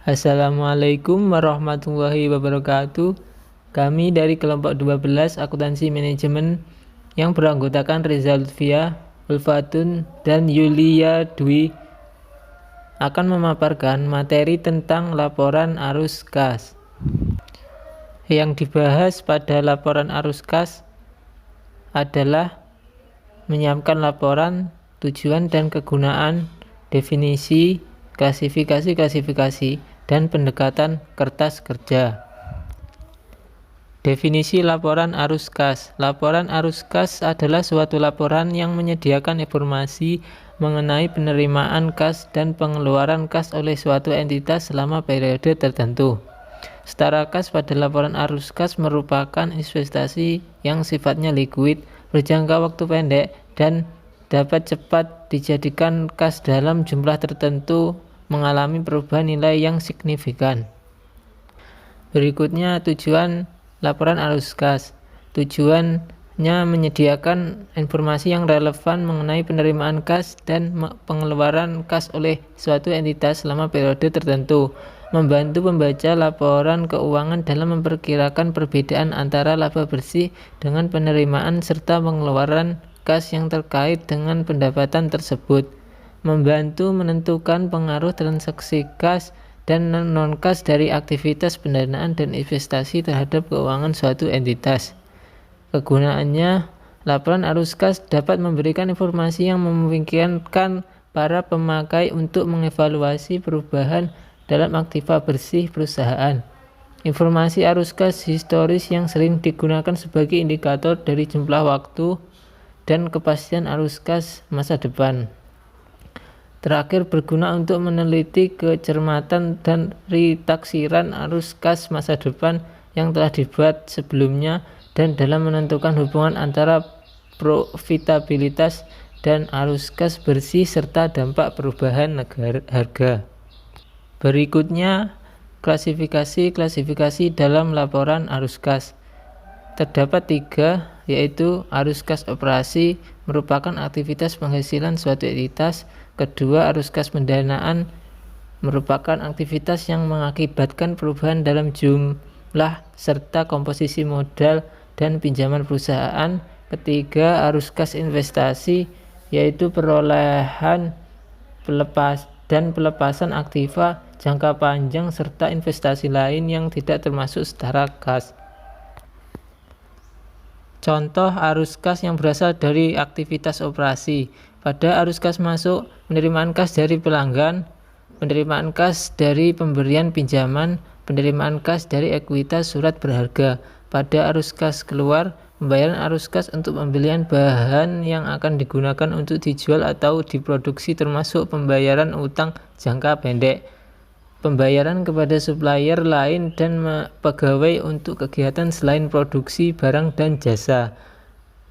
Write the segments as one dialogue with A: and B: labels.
A: Assalamualaikum warahmatullahi wabarakatuh. Kami dari kelompok 12 Akuntansi Manajemen yang beranggotakan Reza Lutfia, Ulfatun, dan Yulia Dwi akan memaparkan materi tentang laporan arus kas. Yang dibahas pada laporan arus kas adalah menyiapkan laporan, tujuan dan kegunaan, definisi, klasifikasi, dan pendekatan kertas kerja. Definisi laporan arus kas. Laporan arus kas adalah suatu laporan yang menyediakan informasi mengenai penerimaan kas dan pengeluaran kas oleh suatu entitas selama periode tertentu. Setara kas pada laporan arus kas merupakan investasi yang sifatnya liquid, berjangka waktu pendek, dan dapat cepat dijadikan kas dalam jumlah tertentu mengalami perubahan nilai yang signifikan. Berikutnya tujuan laporan arus kas. Tujuannya menyediakan informasi yang relevan mengenai penerimaan kas dan pengeluaran kas oleh suatu entitas selama periode tertentu, membantu pembaca laporan keuangan dalam memperkirakan perbedaan antara laba bersih dengan penerimaan serta pengeluaran kas yang terkait dengan pendapatan tersebut, membantu menentukan pengaruh transaksi kas dan non-kas dari aktivitas pendanaan dan investasi terhadap keuangan suatu entitas. Kegunaannya, laporan arus kas dapat memberikan informasi yang memungkinkan para pemakai untuk mengevaluasi perubahan dalam aktiva bersih perusahaan. Informasi arus kas historis yang sering digunakan sebagai indikator dari jumlah waktu dan kepastian arus kas masa depan. Terakhir, berguna untuk meneliti kecermatan dan ritaksiran arus kas masa depan yang telah dibuat sebelumnya dan dalam menentukan hubungan antara profitabilitas dan arus kas bersih serta dampak perubahan harga. Berikutnya, klasifikasi dalam laporan arus kas. Terdapat 3, yaitu arus kas operasi merupakan aktivitas penghasilan suatu entitas. Kedua, arus kas pendanaan merupakan aktivitas yang mengakibatkan perubahan dalam jumlah serta komposisi modal dan pinjaman perusahaan. Ketiga, arus kas investasi, yaitu perolehan dan pelepasan aktiva jangka panjang serta investasi lain yang tidak termasuk setara kas. Contoh arus kas yang berasal dari aktivitas operasi. Pada arus kas masuk, penerimaan kas dari pelanggan, penerimaan kas dari pemberian pinjaman, penerimaan kas dari ekuitas surat berharga. Pada arus kas keluar, pembayaran arus kas untuk pembelian bahan yang akan digunakan untuk dijual atau diproduksi termasuk pembayaran utang jangka pendek, pembayaran kepada supplier lain dan pegawai untuk kegiatan selain produksi barang dan jasa,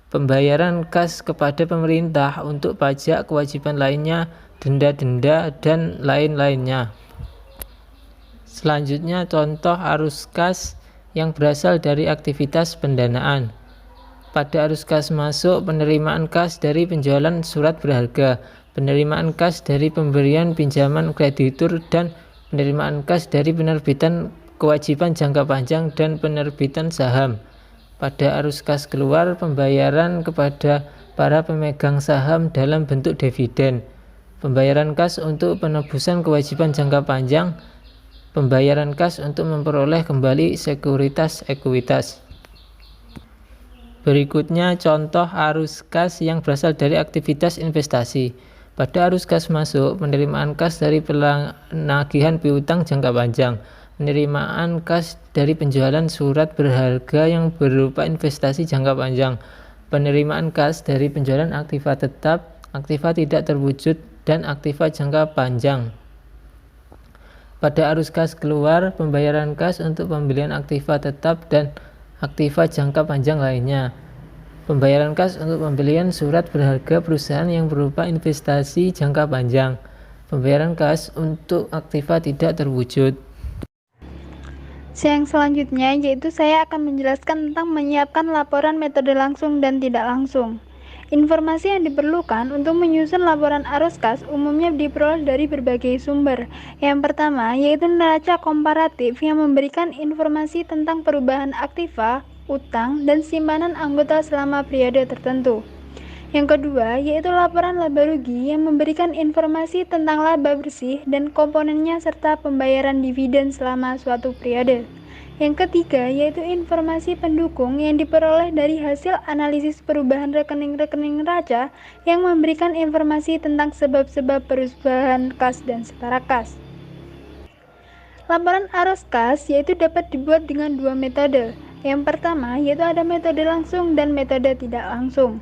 A: pembayaran kas kepada pemerintah untuk pajak, kewajiban lainnya, denda-denda, dan lain-lainnya. Selanjutnya, contoh arus kas yang berasal dari aktivitas pendanaan. Pada arus kas masuk, penerimaan kas dari penjualan surat berharga, penerimaan kas dari pemberian pinjaman kreditur, dan penerimaan kas dari penerbitan kewajiban jangka panjang dan penerbitan saham. Pada arus kas keluar, pembayaran kepada para pemegang saham dalam bentuk dividen, pembayaran kas untuk penebusan kewajiban jangka panjang, pembayaran kas untuk memperoleh kembali sekuritas ekuitas. Berikutnya contoh arus kas yang berasal dari aktivitas investasi. Pada arus kas masuk, penerimaan kas dari penagihan piutang jangka panjang, penerimaan kas dari penjualan surat berharga yang berupa investasi jangka panjang, penerimaan kas dari penjualan aktiva tetap, aktiva tidak terwujud, dan aktiva jangka panjang. Pada arus kas keluar, pembayaran kas untuk pembelian aktiva tetap dan aktiva jangka panjang lainnya, pembayaran kas untuk pembelian surat berharga perusahaan yang berupa investasi jangka panjang, pembayaran kas untuk aktiva tidak terwujud.
B: Yang selanjutnya yaitu saya akan menjelaskan tentang menyiapkan laporan metode langsung dan tidak langsung. Informasi yang diperlukan untuk menyusun laporan arus kas umumnya diperoleh dari berbagai sumber. Yang pertama, yaitu neraca komparatif yang memberikan informasi tentang perubahan aktiva, utang, dan simpanan anggota selama periode tertentu. Yang kedua, yaitu laporan laba rugi yang memberikan informasi tentang laba bersih dan komponennya serta pembayaran dividen selama suatu periode. Yang ketiga, yaitu informasi pendukung yang diperoleh dari hasil analisis perubahan rekening-rekening neraca yang memberikan informasi tentang sebab-sebab perubahan kas dan setara kas. Laporan arus kas yaitu dapat dibuat dengan dua metode. Yang pertama, yaitu ada metode langsung dan metode tidak langsung.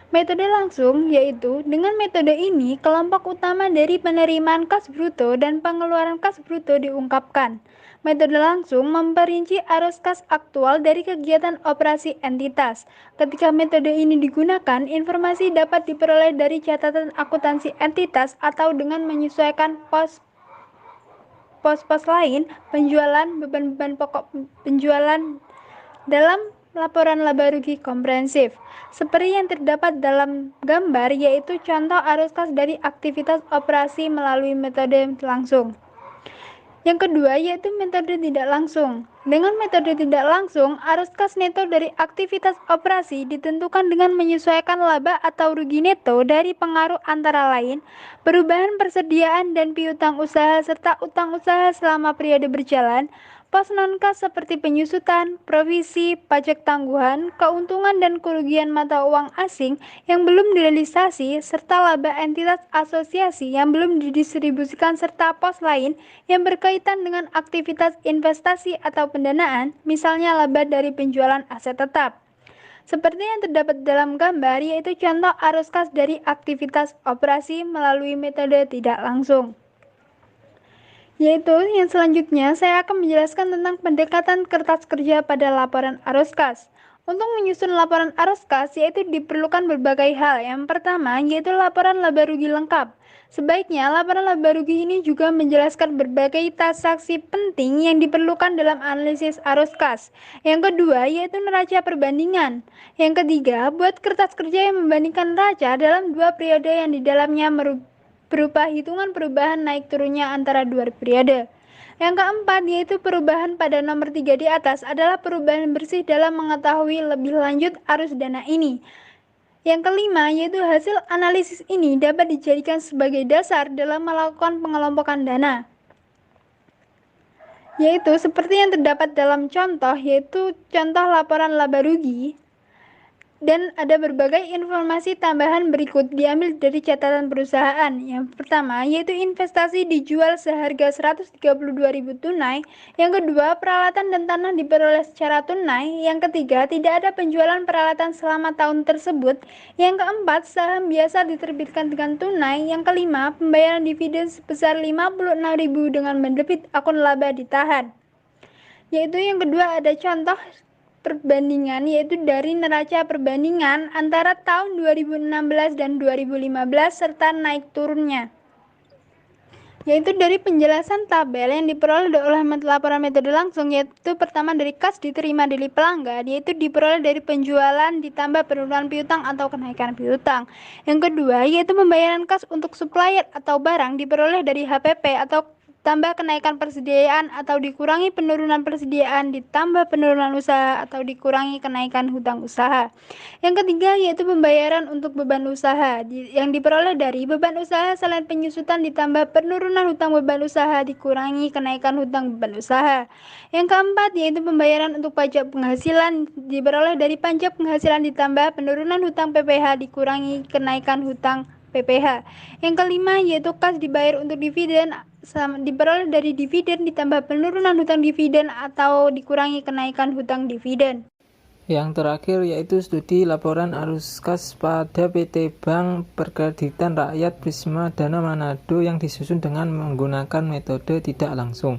B: Metode langsung yaitu dengan metode ini kelompok utama dari penerimaan kas bruto dan pengeluaran kas bruto diungkapkan. Metode langsung memperinci arus kas aktual dari kegiatan operasi entitas. Ketika metode ini digunakan, informasi dapat diperoleh dari catatan akuntansi entitas atau dengan menyesuaikan pos-pos lain, penjualan, beban-beban pokok penjualan dalam laporan laba rugi komprehensif. Seperti yang terdapat dalam gambar, yaitu contoh arus kas dari aktivitas operasi melalui metode langsung. Yang kedua, yaitu metode tidak langsung. Dengan metode tidak langsung, arus kas neto dari aktivitas operasi ditentukan dengan menyesuaikan laba atau rugi neto dari pengaruh antara lain, perubahan persediaan dan piutang usaha serta utang usaha selama periode berjalan, pos non-kas seperti penyusutan, provisi, pajak tangguhan, keuntungan dan kerugian mata uang asing yang belum direalisasi, serta laba entitas asosiasi yang belum didistribusikan serta pos lain yang berkaitan dengan aktivitas investasi atau pendanaan, misalnya laba dari penjualan aset tetap. Seperti yang terdapat dalam gambar, yaitu contoh arus kas dari aktivitas operasi melalui metode tidak langsung. Yaitu yang selanjutnya saya akan menjelaskan tentang pendekatan kertas kerja pada laporan arus kas. Untuk menyusun laporan arus kas yaitu diperlukan berbagai hal. Yang pertama yaitu laporan laba rugi lengkap. Sebaiknya laporan laba rugi ini juga menjelaskan berbagai transaksi penting yang diperlukan dalam analisis arus kas. Yang kedua yaitu neraca perbandingan. Yang ketiga, buat kertas kerja yang membandingkan neraca dalam dua periode yang di dalamnya berupa hitungan perubahan naik turunnya antara dua periode. Yang keempat yaitu perubahan pada nomor 3 di atas adalah perubahan bersih dalam mengetahui lebih lanjut arus dana ini. Yang kelima yaitu hasil analisis ini dapat dijadikan sebagai dasar dalam melakukan pengelompokan dana. Yaitu seperti yang terdapat dalam contoh, yaitu contoh laporan laba rugi. Dan ada berbagai informasi tambahan berikut diambil dari catatan perusahaan. Yang pertama, yaitu investasi dijual seharga 132.000 tunai. Yang kedua, peralatan dan tanah diperoleh secara tunai. Yang ketiga, tidak ada penjualan peralatan selama tahun tersebut. Yang keempat, saham biasa diterbitkan dengan tunai. Yang kelima, pembayaran dividen sebesar 56.000 dengan mendebit akun laba ditahan. Yaitu yang kedua ada contoh perbandingan yaitu dari neraca perbandingan antara tahun 2016 dan 2015 serta naik turunnya. Yaitu dari penjelasan tabel yang diperoleh oleh laporan metode langsung, yaitu pertama dari kas diterima dari pelanggan, yaitu diperoleh dari penjualan ditambah penurunan piutang atau kenaikan piutang. Yang kedua yaitu pembayaran kas untuk supplier atau barang diperoleh dari HPP atau tambah kenaikan persediaan atau dikurangi penurunan persediaan ditambah penurunan usaha atau dikurangi kenaikan hutang usaha. Yang ketiga yaitu pembayaran untuk beban usaha yang diperoleh dari beban usaha selain penyusutan ditambah penurunan hutang beban usaha dikurangi kenaikan hutang beban usaha. Yang keempat yaitu pembayaran untuk pajak penghasilan diperoleh dari pajak penghasilan ditambah penurunan hutang PPh dikurangi kenaikan hutang PPh. Yang kelima yaitu kas dibayar untuk dividen diperoleh dari dividen ditambah penurunan hutang dividen atau dikurangi kenaikan hutang dividen.
A: Yang terakhir yaitu studi laporan arus kas pada PT Bank Perkreditan Rakyat Prisma Dana Manado yang disusun dengan menggunakan metode tidak langsung.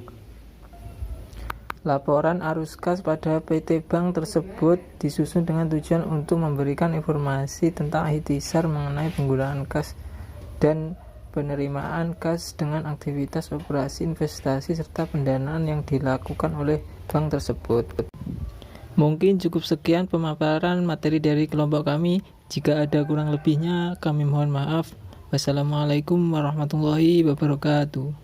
A: Laporan arus kas pada PT Bank tersebut disusun dengan tujuan untuk memberikan informasi tentang ikhtisar mengenai penggunaan kas dan penerimaan kas dengan aktivitas operasi investasi serta pendanaan yang dilakukan oleh bank tersebut. Mungkin cukup sekian pemaparan materi dari kelompok kami. Jika ada kurang lebihnya, kami mohon maaf. Wassalamualaikum warahmatullahi wabarakatuh.